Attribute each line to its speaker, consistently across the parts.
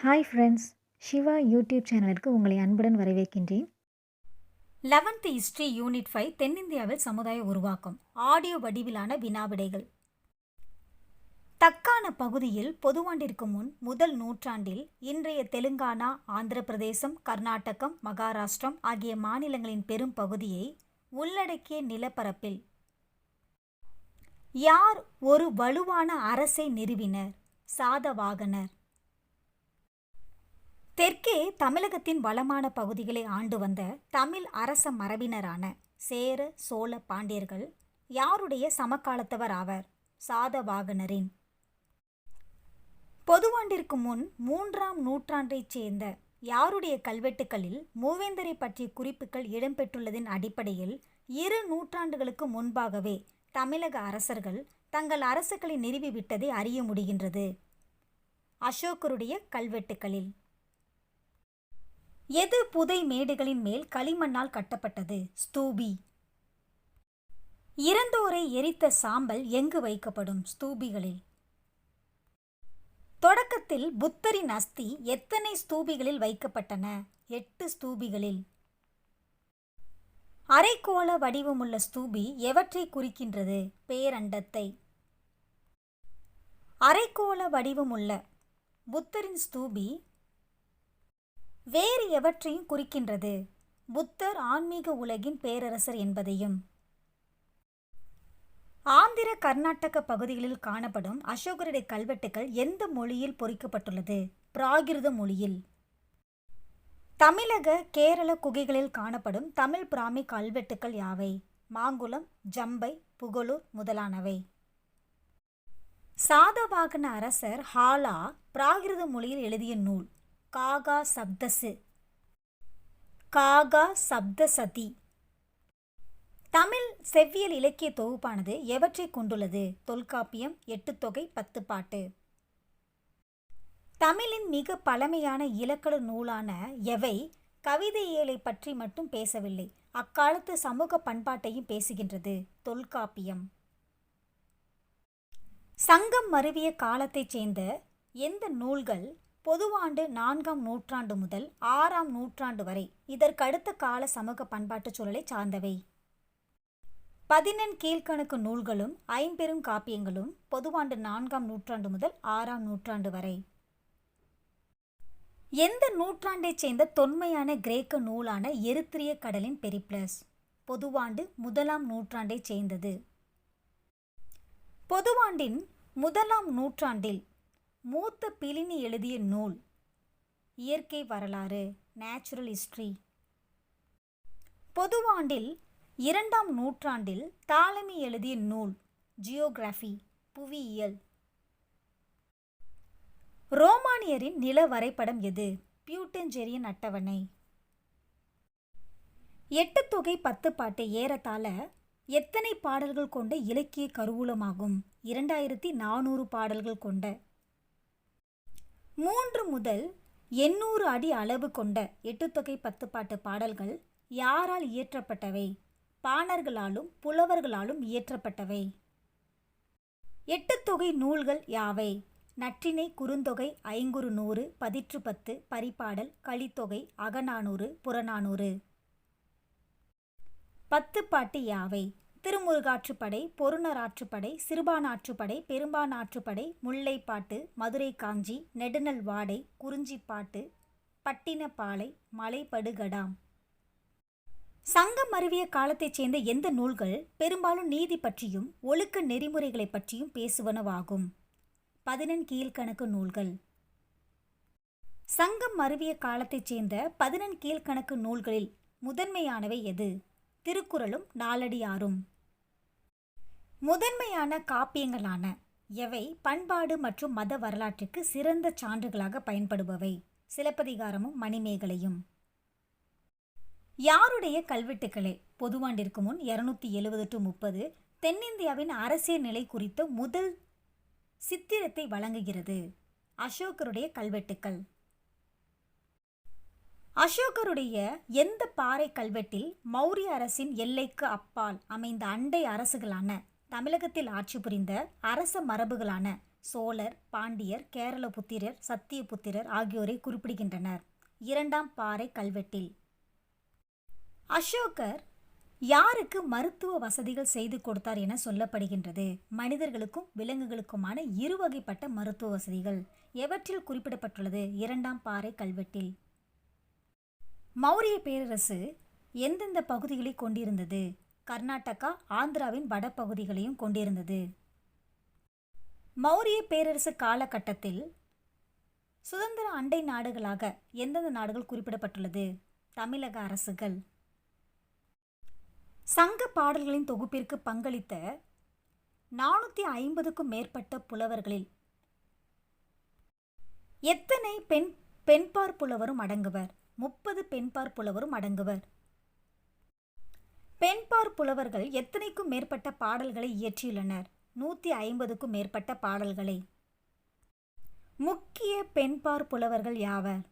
Speaker 1: Hi friends, Siva YouTube சேனலுக்கு உங்களை அன்புடன் வரவேற்கின்றேன்.
Speaker 2: 11th ஹிஸ்டரி யூனிட் 5 தென்னிந்தியாவில் சமுதாய உருவாக்கம் ஆடியோ வடிவிலான வினாவிடைகள். தக்கான பகுதியில் பொதுவாண்டிற்கு முன் முதல் நூற்றாண்டில் இன்றைய தெலுங்கானா, ஆந்திர பிரதேசம், கர்நாடகம், மகாராஷ்டிரம் ஆகிய மாநிலங்களின் பெரும் பகுதியை உள்ளடக்கிய நிலப்பரப்பில் யார் ஒரு வலுவான அரசை நிறுவினர்? சாதவாகனர். தெற்கே தமிழகத்தின் வளமான பகுதிகளை ஆண்டு வந்த தமிழ் அரச மரபினரான சேர, சோழ, பாண்டியர்கள் யாருடைய சமகாலத்தவர் ஆவர்? சாதவாகனரின். பொதுவாண்டிற்கு முன் 3ஆம் நூற்றாண்டைச் சேர்ந்த யாருடைய கல்வெட்டுக்களில் மூவேந்தரை பற்றிய குறிப்புகள் இடம்பெற்றுள்ளதின் அடிப்படையில் 2 நூற்றாண்டுகளுக்கு முன்பாகவே தமிழக அரசர்கள் தங்கள் அரசுகளை நிறுவிவிட்டதை அறிய முடிகின்றது. அசோகருடைய கல்வெட்டுக்களில். எது புதை மேடுகளின் மேல் களிமண்ணால் கட்டப்பட்டது? ஸ்தூபி. இறந்தோரை எரித்த சாம்பல் எங்கு வைக்கப்படும்? ஸ்தூபிகளில். தொடக்கத்தில் புத்தரின் அஸ்தி எத்தனை ஸ்தூபிகளில் வைக்கப்பட்டன? 8 ஸ்தூபிகளில். அரைக்கோள வடிவமுள்ள ஸ்தூபி எவற்றை குறிக்கின்றது? பேரண்டத்தை. அரைக்கோள வடிவமுள்ள புத்தரின் ஸ்தூபி வேறு எவற்றையும் குறிக்கின்றது? புத்தர் ஆன்மீக உலகின் பேரரசர் என்பதையும். ஆந்திர, கர்நாடக பகுதிகளில் காணப்படும் அசோகருடைய கல்வெட்டுக்கள் எந்த மொழியில் பொறிக்கப்பட்டுள்ளது? பிராகிருத மொழியில். தமிழக, கேரள குகைகளில் காணப்படும் தமிழ் பிராமி கல்வெட்டுக்கள் யாவை? மாங்குளம், ஜம்பை, புகழூர் முதலானவை. சாதவாகன அரசர் ஹாலா பிராகிருத மொழியில் எழுதிய நூல் காகா சப்தசதி. தமிழ் செவ்வியல் இலக்கிய தொகுப்பானது எவற்றை கொண்டுள்ளது? தொல்காப்பியம், 8 தொகை, 10 பாட்டு. தமிழின் மிக பழமையான இலக்கண நூலான எவை கவிதையியலை பற்றி மட்டும் பேசவில்லை, அக்காலத்து சமூக பண்பாட்டையும் பேசுகின்றது? தொல்காப்பியம். சங்கம் மருவிய காலத்தைச் சேர்ந்த எந்த நூல்கள் பொதுவாண்டு 4ஆம் நூற்றாண்டு முதல் 6ஆம் நூற்றாண்டு வரை இதற்கடுத்த கால சமூக பண்பாட்டு சூழலை சார்ந்தவை? 14 கீழ்கணக்கு நூல்களும் 50 காப்பியங்களும் பொதுவாண்டு 4ஆம் நூற்றாண்டு முதல் 6ஆம் நூற்றாண்டு வரை. எந்த நூற்றாண்டைச் சேர்ந்த தொன்மையான கிரேக்க நூலான எரித்திரிய கடலின் பெரிப்ளஸ்? பொதுவாண்டு 1ஆம் நூற்றாண்டைச் சேர்ந்தது. பொதுவாண்டின் 1ஆம் நூற்றாண்டில் மூத்த பிலினி எழுதிய நூல் இயற்கை வரலாறு, நேச்சுரல் ஹிஸ்டரி. பொதுவாண்டில் 2ஆம் நூற்றாண்டில் தாலமி எழுதிய நூல் ஜியோகிராஃபி, புவியியல். ரோமானியரின் நில வரைபடம் எது? பியூட்டன்ஜெரியன் அட்டவணை. 8 தொகை 10 பாட்டு ஏறத்தாழ எத்தனை பாடல்கள் கொண்ட இலக்கிய கருவூலமாகும்? 2400 பாடல்கள் கொண்ட. 3 முதல் 800 அடி அளவு கொண்ட 8 தொகை 10 பாட்டு பாடல்கள் யாரால் இயற்றப்பட்டவை? பாணர்களாலும் புலவர்களாலும் இயற்றப்பட்டவை. 8 தொகை நூல்கள் யாவை? நற்றிணை, குறுந்தொகை, ஐங்குறுநூறு, பதிற்று 10, பரிபாடல், கலித்தொகை, அகநானூறு, புறநானூறு. 10 பாட்டு யாவை? திருமுருகாற்றுப்படை, பொருணராற்றுப்படை, சிறுபானாற்றுப்படை, பெரும்பானாற்றுப்படை, முல்லைப்பாட்டு, மதுரை காஞ்சி, நெடுநல் வாடை, குறிஞ்சிப்பாட்டு, பட்டினப்பாலை, மலைபடுகடாம். சங்கம் மருவிய காலத்தைச் சேர்ந்த எந்த நூல்கள் பெரும்பாலும் நீதி பற்றியும் ஒழுக்க நெறிமுறைகளை பற்றியும் பேசுவனவாகும்? 14 கீழ்கணக்கு நூல்கள். சங்கம் மருவிய காலத்தைச் சேர்ந்த 14 கீழ்கணக்கு நூல்களில் முதன்மையானவை எது? திருக்குறளும் நாலடியாரும். முதன்மையான காப்பியங்களான எவை பண்பாடு மற்றும் மத வரலாற்றிற்கு சிறந்த சான்றுகளாக பயன்படுபவை? சிலப்பதிகாரமும் மணிமேகலையும். யாருடைய கல்வெட்டுக்களே பொதுவாண்டிற்கு முன் 270-30 தென்னிந்தியாவின் அரசியல் நிலை குறித்த முதல் சித்திரத்தை வழங்குகிறது? அசோகருடைய கல்வெட்டுக்கள். அசோகருடைய எந்த பாறை கல்வெட்டில் மௌரிய அரசின் எல்லைக்கு அப்பால் அமைந்த அண்டை அரசுகளான தமிழகத்தில் ஆட்சி புரிந்த அரச மரபுகளான சோழர், பாண்டியர், கேரளபுத்திரர், சத்தியபுத்திரர் ஆகியோரை குறிப்பிடுகின்றனர். இரண்டாம் பாறை கல்வெட்டில் அசோகர் யாருக்கு மருத்துவ வசதிகள் செய்து கொடுத்தார் என சொல்லப்படுகின்றது? மனிதர்களுக்கும் விலங்குகளுக்குமான இருவகைப்பட்ட மருத்துவ வசதிகள் எவற்றில் குறிப்பிடப்பட்டுள்ளது? இரண்டாம் பாறை கல்வெட்டில். மௌரிய பேரரசு எந்தெந்த பகுதிகளை கொண்டிருந்தது? கர்நாடகா, ஆந்திராவின் வடபகுதிகளையும் கொண்டிருந்தது. மௌரிய பேரரசு காலகட்டத்தில் சுதந்திர அண்டை நாடுகளாக எந்தெந்த நாடுகள் குறிப்பிடப்பட்டுள்ளது? தமிழக அரசுகள். சங்க பாடல்களின் தொகுப்பிற்கு பங்களித்த 450க்கும் மேற்பட்ட புலவர்களில் எத்தனை பெண்பார் புலவரும் அடங்குவர்? 30 பெண்பார் புலவரும் அடங்குவர். பெண்பார் புலவர்கள் எத்தனைக்கும் மேற்பட்ட பாடல்களை இயற்றியுள்ளனர்? 150க்கும் மேற்பட்ட பாடல்களை. முக்கிய பெண்பார் புலவர்கள் யாவர்?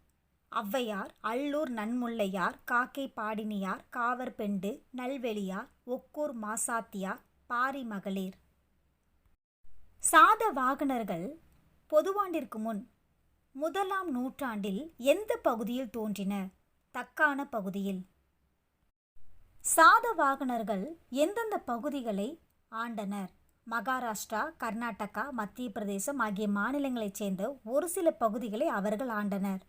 Speaker 2: ஔவையார், அல்லூர் நன்முல்லையார், காக்கை பாடினியார், காவர் பெண்டு, நல்வெளியார், ஒக்கூர் மாசாத்தியார், பாரி மகளிர். சாதவாகனர்கள் பொதுவாண்டிற்கு முன் 1ஆம் நூற்றாண்டில் எந்த பகுதியில் தோன்றினர்? தக்கான பகுதியில். சாதவாகனர்கள் எந்தெந்த பகுதிகளை ஆண்டனர்? மகாராஷ்டிரா, கர்நாடகா, மத்திய பிரதேசம் ஆகிய மாநிலங்களைச் சேர்ந்த ஒரு சில பகுதிகளை அவர்கள் ஆண்டனர்.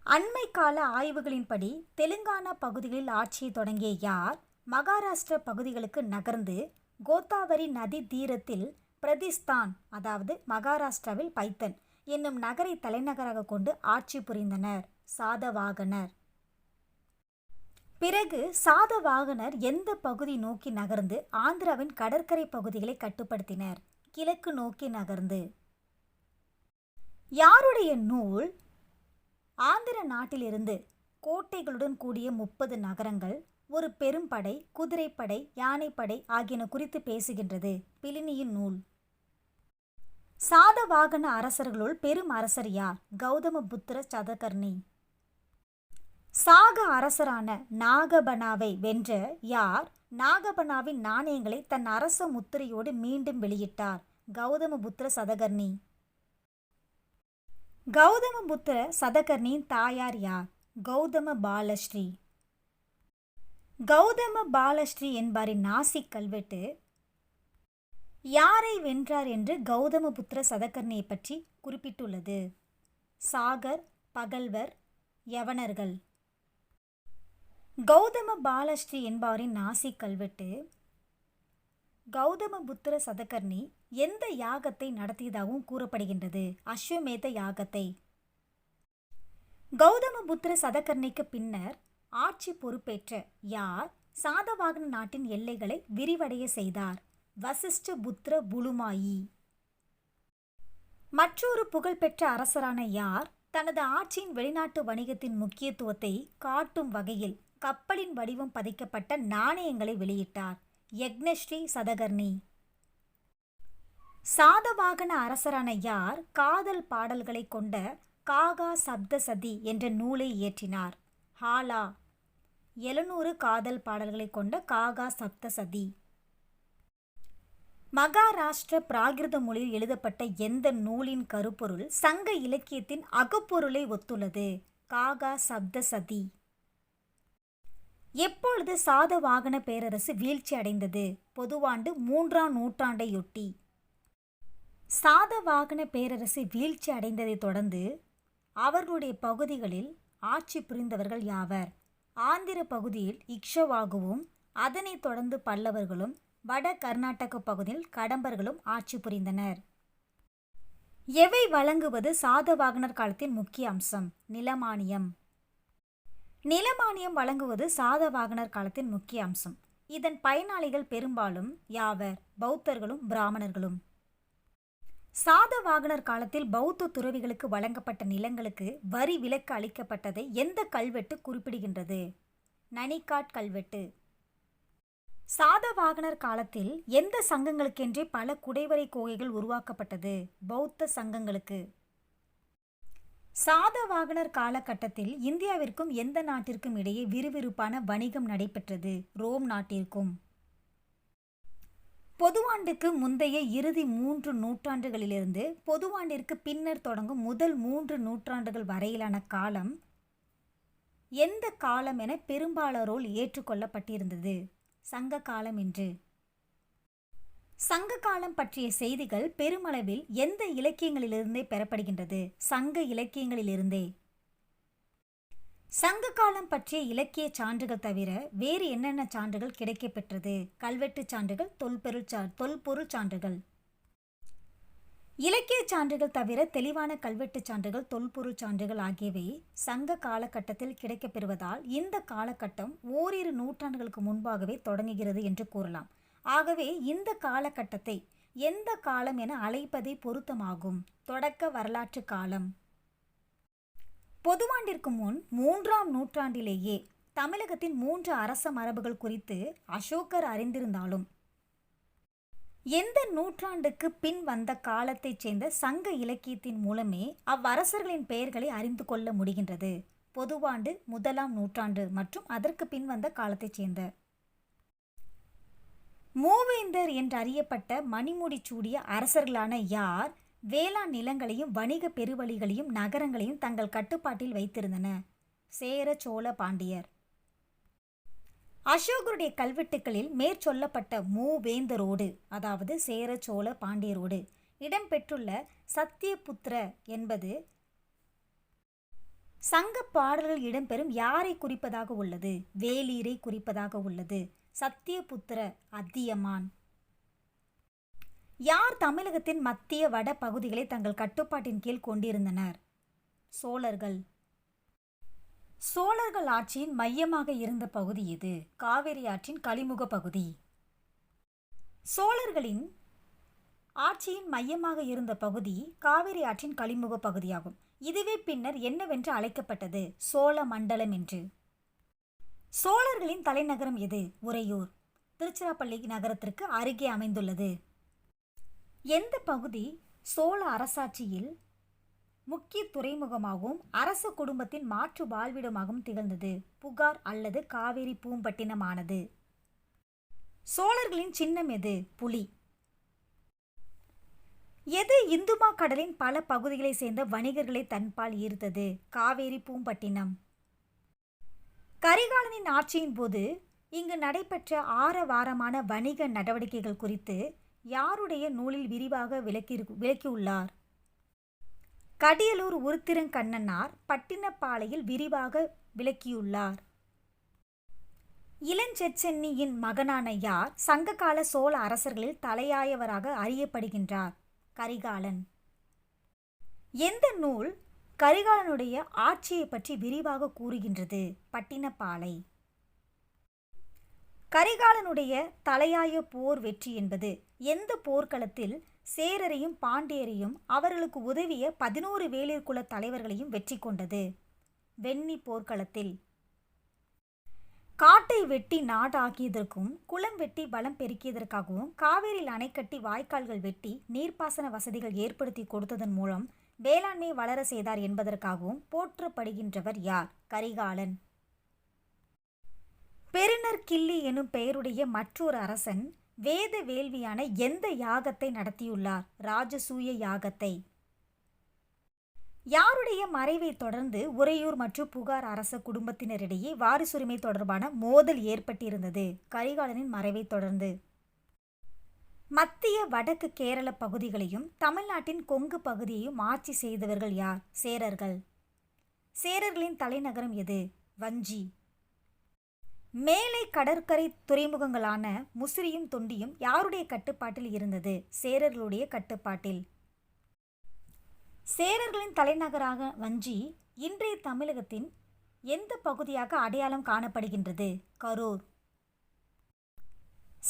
Speaker 2: அண்மை கால ஆய்வுகளின்படி தெலுங்கானா பகுதிகளில் ஆட்சியை தொடங்கிய யார் மகாராஷ்டிர பகுதிகளுக்கு நகர்ந்து கோதாவரி நதி தீரத்தில் பிரதிஸ்தான், அதாவது மகாராஷ்டிராவில் பைத்தன் என்னும் நகரை தலைநகராக கொண்டு ஆட்சி புரிந்தனர்? சாதவாகனர். பிறகு சாதவாகனர் எந்த பகுதி நோக்கி நகர்ந்து ஆந்திராவின் கடற்கரை பகுதிகளை கட்டுப்படுத்தினர்? கிழக்கு நோக்கி நகர்ந்து. யாருடைய நூல் ஆந்திர நாட்டிலிருந்து கோட்டைகளுடன் கூடிய 30 நகரங்கள், ஒரு பெரும்படை, குதிரைப்படை, யானைப்படை ஆகியன குறித்து பேசுகின்றது? பிலினியின் நூல். சாதவாகன அரசர்களுள் பெரும் அரசர் யார்? கௌதமபுத்திர சதகர்ணி. சாக அரசரான நாகபனாவை வென்ற யார் நாகபனாவின் நாணயங்களை தன் அரச முத்திரையோடு மீண்டும் வெளியிட்டார்? கௌதமபுத்திர சதகர்ணி. கௌதமபுத்திர சதகர்ணியின் தாயார் யார்? கௌதம பாலஸ்ரீ. கௌதம பாலஸ்ரீ என்பாரின் நாசிக் கல்வெட்டு யாரை வென்றார் என்று கௌதமபுத்திர சதகர்ணியை பற்றி குறிப்பிட்டுள்ளது? சாகர், பகல்வர், யவனர்கள். கௌதம பாலஸ்ரீ என்பவரின் நாசிக் கல்வெட்டு கௌதமபுத்திர சதகர்ணி எந்த யாகத்தை நடத்தியதாகவும் கூறப்படுகின்றது? அஸ்வமேத யாகத்தை. கௌதமபுத்திர சதகர்ணிக்கு பின்னர் ஆட்சி பொறுப்பேற்ற யார் சாதவாகன நாட்டின் எல்லைகளை விரிவடைய செய்தார்? வசிஷ்ட புத்திர புலுமாயி. மற்றொரு புகழ்பெற்ற அரசரான யார் தனது ஆட்சியின் வெளிநாட்டு வணிகத்தின் முக்கியத்துவத்தை காட்டும் வகையில் கப்பலின் வடிவம் பதிக்கப்பட்ட நாணயங்களை வெளியிட்டார்? யக்னஸ்ரீ சதகர்ணி. சாதவாகன அரசரான யார் காதல் பாடல்களை கொண்ட காகா சப்தசதி என்ற நூலை இயற்றினார்? ஹாலா. 700 காதல் பாடல்களை கொண்ட காகா சப்தசதி. மகாராஷ்டிர பிராகிருத மொழியில் எழுதப்பட்ட எந்த நூலின் கருப்பொருள் சங்க இலக்கியத்தின் அகப்பொருளை ஒத்துள்ளது? காகா சப்தசதி. எப்பொழுது சாதவாகன பேரரசு வீழ்ச்சி அடைந்தது? பொதுவாண்டு 3ஆம் நூற்றாண்டையொட்டி. சாதவாகன பேரரசு வீழ்ச்சி அடைந்ததை தொடர்ந்து அவர்களுடைய பகுதிகளில் ஆட்சி புரிந்தவர்கள் யாவர்? ஆந்திர பகுதியில் இக்ஷவாகுவும் அதனைத் தொடர்ந்து பல்லவர்களும் வட கர்நாடக பகுதியில் கடம்பர்களும் ஆட்சி புரிந்தனர். எவை வழங்குவது சாதவாகனர் காலத்தின் முக்கிய அம்சம்? நிலமானியம். நிலமானியம் வழங்குவது சாதவாகனர் காலத்தின் முக்கிய அம்சம். இதன் பயனாளிகள் பெரும்பாலும் யாவர்? பௌத்தர்களும் பிராமணர்களும். சாதவாகனர் காலத்தில் பௌத்த துறவிகளுக்கு வழங்கப்பட்ட நிலங்களுக்கு வரி விலக்கு அளிக்கப்பட்டதை எந்த கல்வெட்டு குறிப்பிடுகின்றது? நனிகாட் கல்வெட்டு. சாதவாகனர் காலத்தில் எந்த சங்கங்களுக்கென்றே பல குடைவரை கோகைகள் உருவாக்கப்பட்டது? பௌத்த சங்கங்களுக்கு. சாதவாகனர் காலகட்டத்தில் இந்தியாவிற்கும் எந்த நாட்டிற்கும் இடையே விறுவிறுப்பான வணிகம் நடைபெற்றது? ரோம் நாட்டிற்கும். பொதுவாண்டுக்கு முந்தைய இறுதி 3 நூற்றாண்டுகளிலிருந்து பொதுவாண்டிற்கு பின்னர் தொடங்கும் முதல் 3 நூற்றாண்டுகள் வரையிலான காலம் எந்த காலம் என பெரும்பாலோரால் ஏற்றுக்கொள்ளப்பட்டிருந்தது? சங்க காலம் என்று. சங்க காலம் பற்றிய செய்திகள் பெருமளவில் எந்த இலக்கியங்களிலிருந்தே பெறப்படுகின்றது? சங்க இலக்கியங்களிலிருந்தே. சங்க காலம் பற்றிய இலக்கிய சான்றுகள் தவிர வேறு என்னென்ன சான்றுகள் கிடைக்கப்பெற்றது? கல்வெட்டுச் சான்றுகள், தொல்பொருள் சான்றுகள். இலக்கிய சான்றுகள் தவிர தெளிவான கல்வெட்டுச் சான்றுகள், தொல்பொருள் சான்றுகள் ஆகியவை சங்க காலகட்டத்தில் கிடைக்கப்பெறுவதால் இந்த காலகட்டம் ஓரிரு நூற்றாண்டுகளுக்கு முன்பாகவே தொடங்குகிறது என்று கூறலாம். ஆகவே இந்த காலகட்டத்தை எந்த காலம் என அழைப்பதே பொருத்தமாகும்? தொடக்க வரலாற்று காலம். பொதுவாண்டிற்கு முன் 3ஆம் நூற்றாண்டிலேயே தமிழகத்தின் 3 அரச மரபுகள் குறித்து அசோகர் அறிந்திருந்தாலும் எந்த நூற்றாண்டுக்கு பின் வந்த காலத்தைச் சேர்ந்த சங்க இலக்கியத்தின் மூலமே அவ்வரசர்களின் பெயர்களை அறிந்து கொள்ள முடிகின்றது. பொதுவாண்டு 1ஆம் நூற்றாண்டு மற்றும் அதற்கு பின் வந்த காலத்தைச் சேர்ந்த மூவேந்தர் என்றறியப்பட்ட மணிமுடி சூடிய அரசர்களான யார் வேளாண் நிலங்களையும் வணிக பெருவழிகளையும் நகரங்களையும் தங்கள் கட்டுப்பாட்டில் வைத்திருந்தன? சேர, சோழ, பாண்டியர். அசோகருடைய கல்வெட்டுக்களில் மேற்சொல்லப்பட்ட மூவேந்தரோடு, அதாவது சேர, சோழ, பாண்டியரோடு இடம்பெற்றுள்ள சத்தியபுத்திர என்பது சங்க பாடல்கள் இடம்பெறும் யாரை குறிப்பதாக உள்ளது? வேலீரை குறிப்பதாக உள்ளது. சத்தியபுத்திர அதியமான். யார் தமிழகத்தின் மத்திய வட பகுதிகளை தங்கள் கட்டுப்பாட்டின் கீழ் கொண்டிருந்தனர்? சோழர்கள். சோழர்கள் ஆட்சியின் மையமாக இருந்த பகுதி எது? காவிரி ஆற்றின் கழிமுக பகுதி. சோழர்களின் ஆட்சியின் மையமாக இருந்த பகுதி காவிரி ஆற்றின் கழிமுக பகுதியாகும். இதுவே பின்னர் என்னவென்று அழைக்கப்பட்டது? சோழ மண்டலம் என்று. சோழர்களின் தலைநகரம் எது? உறையூர். திருச்சிராப்பள்ளி நகரத்திற்கு அருகே அமைந்துள்ளது. எந்த பகுதி சோழ அரசாட்சியில் முக்கிய துறைமுகமாகவும் அரச குடும்பத்தின் மாற்று வாழ்விடமாகவும் திகழ்ந்தது? புகார் அல்லது காவேரி பூம்பட்டினமானது. சோழர்களின் சின்னம் எது? புலி. எது இந்துமா கடலின் பல பகுதிகளை சேர்ந்த வணிகர்களை தன்பால் ஈர்த்தது? காவேரி பூம்பட்டினம். கரிகாலனின் ஆட்சியின் போது இங்கு நடைபெற்ற ஆரவாரமான வணிக நடவடிக்கைகள் குறித்து யாருடைய நூலில் விரிவாக விளக்கியுள்ளார்? கடியலூர் உருத்திரங்கண்ணனார் பட்டினப்பாலையில் விரிவாக விளக்கியுள்ளார். இளஞ்செச்சென்னியின் மகனான யார் சங்ககால சோழ அரசர்களில் தலையாயவராக அறியப்படுகின்றார்? கரிகாலன். எந்த நூல் கரிகாலனுடைய ஆட்சியை பற்றி விரிவாக கூறுகின்றது? பட்டினப்பாலை. கரிகாலனுடைய தலையாய போர் வெற்றி என்பது எந்த போர்க்களத்தில் சேரரையும் பாண்டியரையும் அவர்களுக்கு உதவிய 11 வேளிர் குல தலைவர்களையும் வெற்றி கொண்டது? வெண்ணி போர்க்களத்தில். காட்டை வெட்டி நாடாக்கியதற்கும் குளம் வெட்டி வளம் பெருக்கியதற்காகவும் காவேரியில் அணை கட்டி வாய்க்கால்கள் வெட்டி நீர்ப்பாசன வசதிகள் ஏற்படுத்தி கொடுத்ததன் மூலம் வேளாண்மை வளர செய்தார் என்பதற்காகவும் போற்றப்படுகின்றவர் யார்? கரிகாலன். பெருநர் கிள்ளி எனும் பெயருடைய மற்றொரு அரசன் வேத வேள்வியான எந்த யாகத்தை நடத்தியுள்ளார்? ராஜசூய யாகத்தை. யாருடைய மறைவை தொடர்ந்து உறையூர் மற்றும் புகார் அரச குடும்பத்தினரிடையே வாரிசுரிமை தொடர்பான மோதல் ஏற்பட்டிருந்தது? கரிகாலனின் மறைவை தொடர்ந்து. மத்திய வடக்கு கேரள பகுதிகளையும் தமிழ்நாட்டின் கொங்கு பகுதியையும் ஆட்சி செய்தவர்கள் யார்? சேரர்கள். சேரர்களின் தலைநகரம் எது? வஞ்சி. மேலை கடற்கரை துறைமுகங்களான முசிறியும் தொண்டியும் யாருடைய கட்டுப்பாட்டில் இருந்தது? சேரர்களுடைய கட்டுப்பாட்டில். சேரர்களின் தலைநகராக வஞ்சி இன்றைய தமிழகத்தின் எந்த பகுதியாக அடையாளம் காணப்படுகின்றது? கரூர்.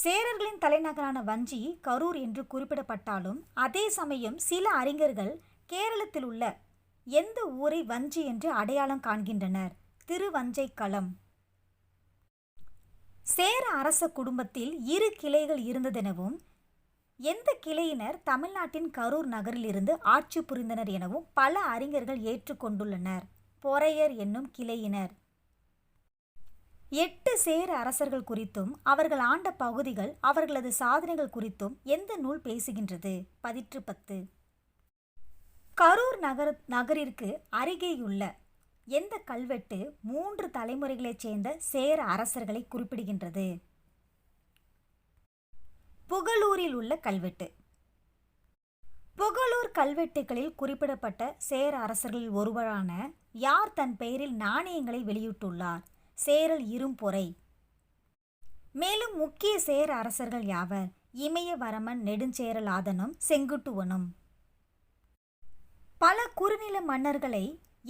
Speaker 2: சேரர்களின் தலைநகரான வஞ்சி கரூர் என்று குறிப்பிடப்பட்டாலும் அதே சமயம் சில அறிஞர்கள் கேரளத்தில் உள்ள எந்த ஊரை வஞ்சி என்று அடையாளம் காண்கின்றனர்? திருவஞ்சைக்களம். சேர அரச குடும்பத்தில் 2 கிளைகள் இருந்ததெனவும் எந்த கிளையினர் தமிழ்நாட்டின் கரூர் நகரிலிருந்து ஆட்சி புரிந்தனர் எனவும் பல அறிஞர்கள் ஏற்றுக்கொண்டுள்ளனர். பொறையர் என்னும் கிளையினர். 8 சேர அரசர்கள் குறித்தும் அவர்கள் ஆண்ட பகுதிகள் அவர்களது சாதனைகள் குறித்தும் எந்த நூல் பேசுகின்றது? பதிற்று 10. கரூர் நகரிற்கு அருகேயுள்ள எந்த கல்வெட்டு 3 தலைமுறைகளைச் சேர்ந்த சேர அரசர்களை குறிப்பிடுகின்றது? புகழூரில் உள்ள கல்வெட்டு. புகழூர் கல்வெட்டுகளில் குறிப்பிடப்பட்ட சேர அரசர்களில் ஒருவரான யார் தன் பெயரில் நாணயங்களை வெளியிட்டுள்ளார்? சேரல் இரும்பொறை. மேலும் முக்கிய சேர அரசர்கள் யாவர்? இமயவரமன், நெடுஞ்சேரலாதனும் செங்குட்டுவனும். பல குறுநில மன்னர்களை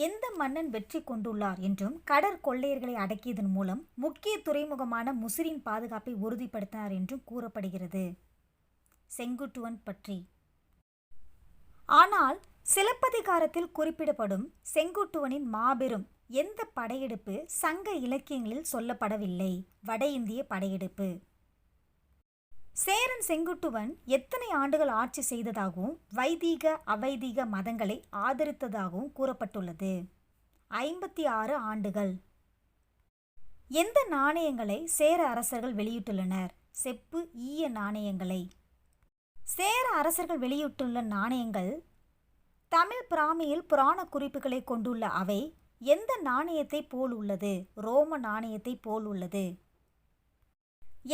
Speaker 2: எந்த மன்னன் வெற்றி கொண்டுள்ளார் என்றும் கடற்கொள்ளையர்களை அடக்கியதன் மூலம் முக்கிய துறைமுகமான முசிறின் பாதுகாப்பை உறுதிப்படுத்தினார் என்றும் கூறப்படுகிறது. செங்குட்டுவன் பற்றி. ஆனால் சிலப்பதிகாரத்தில் குறிப்பிடப்படும் செங்குட்டுவனின் மாபெரும் எந்த படையெடுப்பு சங்க இலக்கியங்களில் சொல்லப்படவில்லை? வட இந்திய படையெடுப்பு. சேரன் செங்குட்டுவன் எத்தனை ஆண்டுகள் ஆட்சி செய்ததாகவும் வைதீக அவைதீக மதங்களை ஆதரித்ததாகவும் கூறப்பட்டுள்ளது? 56 ஆண்டுகள். எந்த நாணயங்களை சேர அரசர்கள் வெளியிட்டுள்ளனர்? செப்பு ஈய நாணயங்களை. சேர அரசர்கள் வெளியிட்டுள்ள நாணயங்கள் தமிழ் பிராமியில் புராண குறிப்புகளை கொண்டுள்ள அவை எந்த நாணயத்தை போல் உள்ளது? ரோம நாணயத்தை போல் உள்ளது.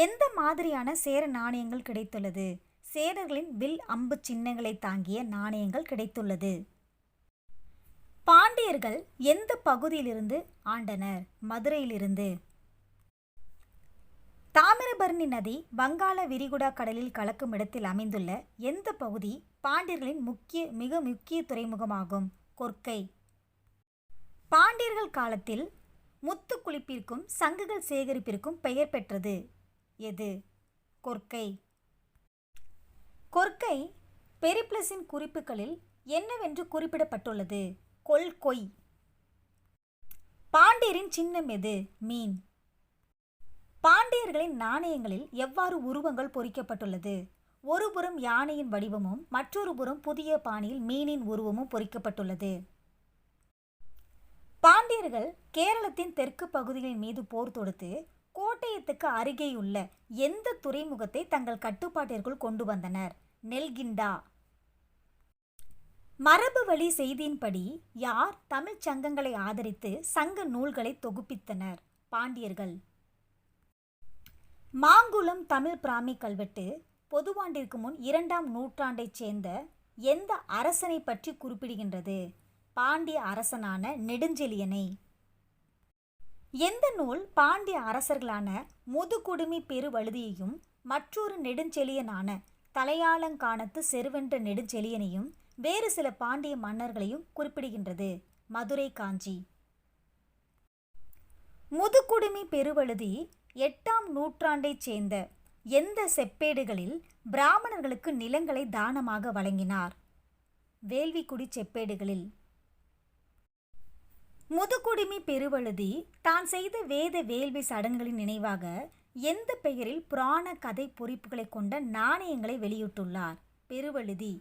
Speaker 2: எந்த மாதிரியான சேர நாணயங்கள் கிடைத்துள்ளது? சேரர்களின் வில் அம்பு சின்னங்களை தாங்கிய நாணயங்கள் கிடைத்துள்ளது. பாண்டியர்கள் எந்த பகுதியிலிருந்து ஆண்டனர்? மதுரையிலிருந்து. தாமிரபரணி நதி வங்காள விரிகுடா கடலில் கலக்கும் இடத்தில் அமைந்துள்ள எந்த பகுதி பாண்டியர்களின் மிக முக்கிய துறைமுகமாகும்? கொர்க்கை. பாண்டியர்கள் காலத்தில் முத்து குளிப்பிற்கும் சங்குகள் சேகரிப்பிற்கும் பெயர் பெற்றது எது? கொர்க்கை. கொர்க்கை பெரிப்ளஸின் குறிப்புகளில் என்னவென்று குறிப்பிடப்பட்டுள்ளது? கொள்கொய். பாண்டியரின் சின்னம் எது? மீன். பாண்டியர்களின் நாணயங்களில் எவ்வாறு உருவங்கள் பொறிக்கப்பட்டுள்ளது? ஒரு புறம் யானையின் வடிவமும் மற்றொரு புறம் புதிய பாணியில் மீனின் உருவமும் பொறிக்கப்பட்டுள்ளது. பாண்டியர்கள் கேரளத்தின் தெற்கு பகுதிகளின் மீது போர் தொடுத்து கோட்டயத்துக்கு அருகேயுள்ள எந்த துறைமுகத்தை தங்கள் கட்டுப்பாட்டிற்குள் கொண்டு வந்தனர்? நெல்கிண்டா. மரபு வழி செய்தியின்படி யார் தமிழ்ச் சங்கங்களை ஆதரித்து சங்க நூல்களை தொகுப்பித்தனர்? பாண்டியர்கள். மாங்குளம் தமிழ் பிராமி கல்வெட்டு பொதுவாண்டிற்கு முன் 2ஆம் நூற்றாண்டைச் சேர்ந்த எந்த அரசனை பற்றி குறிப்பிடுகின்றது? பாண்டிய அரசனான நெடுஞ்செழியனை. எந்த நூல் பாண்டிய அரசர்களான முதுகுடுமி பெருவழுதியையும் மற்றொரு நெடுஞ்செழியனான தலையாலங்கானத்து செருவென்ற நெடுஞ்செழியனையும் வேறு சில பாண்டிய மன்னர்களையும் குறிப்பிடுகின்றது? மதுரை காஞ்சி. முதுகுடுமி பெருவழுதி 8ஆம் நூற்றாண்டைச் சேர்ந்த எந்த செப்பேடுகளில் பிராமணர்களுக்கு நிலங்களை தானமாக வழங்கினார்? வேள்விக்குடி செப்பேடுகளில். முதுகுடுமி பெருவழுதி தான் செய்த வேத வேள்வி சடங்குகளின் நினைவாக எந்த பெயரில் புராண கதை பொறிப்புகளை கொண்ட நாணயங்களை வெளியிட்டுள்ளார்? பெருவழுதி.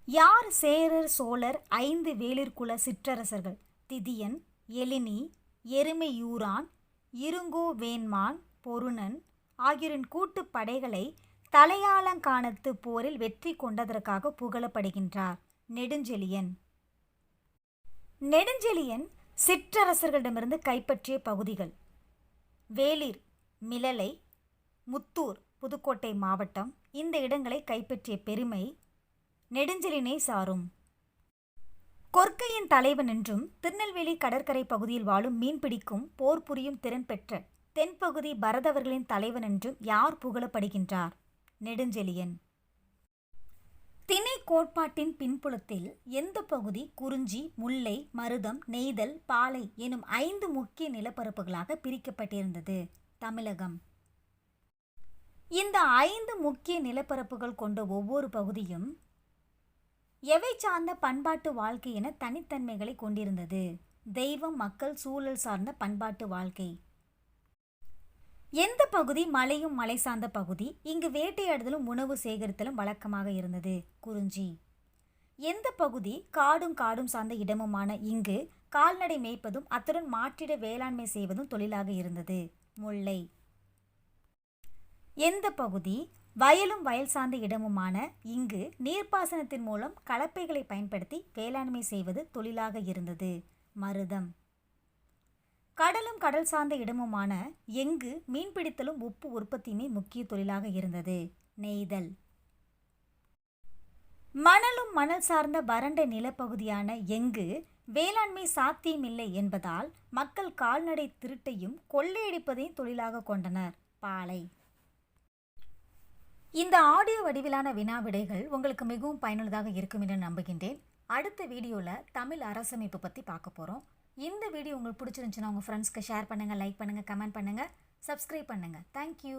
Speaker 2: யார் சேரர் சோழர் 5 வேளிர்குல சிற்றரசர்கள் திதியன், எழினி, எருமையூரான், இருங்கோவேண்மான், பொருணன் ஆகியோரின் கூட்டு படைகளை தலையாலங்கானத்து போரில் வெற்றி கொண்டதற்காக புகழப்படுகின்றார்? நெடுஞ்செழியன். நெடுஞ்செழியன் சிற்றரசர்களிடமிருந்து கைப்பற்றிய பகுதிகள்: வேளிர், மிளலை, முத்தூர் புதுக்கோட்டை மாவட்டம். இந்த இடங்களை கைப்பற்றிய பெருமை நெடுஞ்செழியனை சாரும். கொர்க்கையின் தலைவன் என்றும் திருநெல்வேலி கடற்கரை பகுதியில் வாழும் மீன்பிடிக்கும் போர் புரியும் திறன் பெற்ற தென்பகுதி பரதவர்களின் தலைவன் என்றும் யார் புகழப்படுகின்றார்? நெடுஞ்செழியன். திணை கோட்பாட்டின் பின்புலத்தில் எந்த பகுதி குறிஞ்சி, முல்லை, மருதம், நெய்தல், பாலை எனும் 5 முக்கிய நிலப்பரப்புகளாக பிரிக்கப்பட்டிருந்தது? தமிழகம். இந்த 5 முக்கிய நிலப்பரப்புகள் கொண்ட ஒவ்வொரு பகுதியும் எவை சார்ந்த பண்பாட்டு வாழ்க்கை என தனித்தன்மைகளை கொண்டிருந்தது? தெய்வம், மக்கள், சூழல் சார்ந்த பண்பாட்டு வாழ்க்கை. எந்த பகுதி மலையும் மலை சார்ந்த பகுதி? இங்கு வேட்டையாடுதலும் உணவு சேகரித்தலும் வழக்கமாக இருந்தது? குறிஞ்சி. எந்த பகுதி காடும் காடும் சார்ந்த இடமுமான இங்கு கால்நடை மேய்ப்பதும் அத்துடன் மாற்றிட வேளாண்மை செய்வதும் தொழிலாக இருந்தது. முல்லை. எந்த பகுதி வயலும் வயல் சார்ந்த இடமுமான இங்கு நீர்ப்பாசனத்தின் மூலம் கலப்பைகளை பயன்படுத்தி வேளாண்மை செய்வது தொழிலாக இருந்தது. மருதம். கடலும் கடல் சார்ந்த இடமுமான எங்கு மீன்பிடித்தலும் உப்பு உற்பத்தியுமே முக்கிய தொழிலாக இருந்தது. நெய்தல். மணலும் மணல் சார்ந்த வறண்ட நிலப்பகுதியான எங்கு வேளாண்மை சாத்தியமில்லை என்பதால் மக்கள் கால்நடை திருட்டையும் கொள்ளையடிப்பதையும் தொழிலாக கொண்டனர். பாலை. இந்த ஆடியோ வடிவிலான வினா விடைகள் உங்களுக்கு மிகவும் பயனுள்ளதாக இருக்கும் என்று நம்புகின்றேன். அடுத்த வீடியோவில் தமிழ் அரசமைப்பு பற்றி பார்க்க போகிறோம். இந்த வீடியோ உங்களுக்கு பிடிச்சிருந்துச்சுன்னா உங்கள் ஃப்ரெண்ட்ஸ்க்கு ஷேர் பண்ணுங்கள், லைக் பண்ணுங்கள், கமெண்ட் பண்ணுங்கள், சப்ஸ்கிரைப் பண்ணுங்கள். தேங்க்யூ.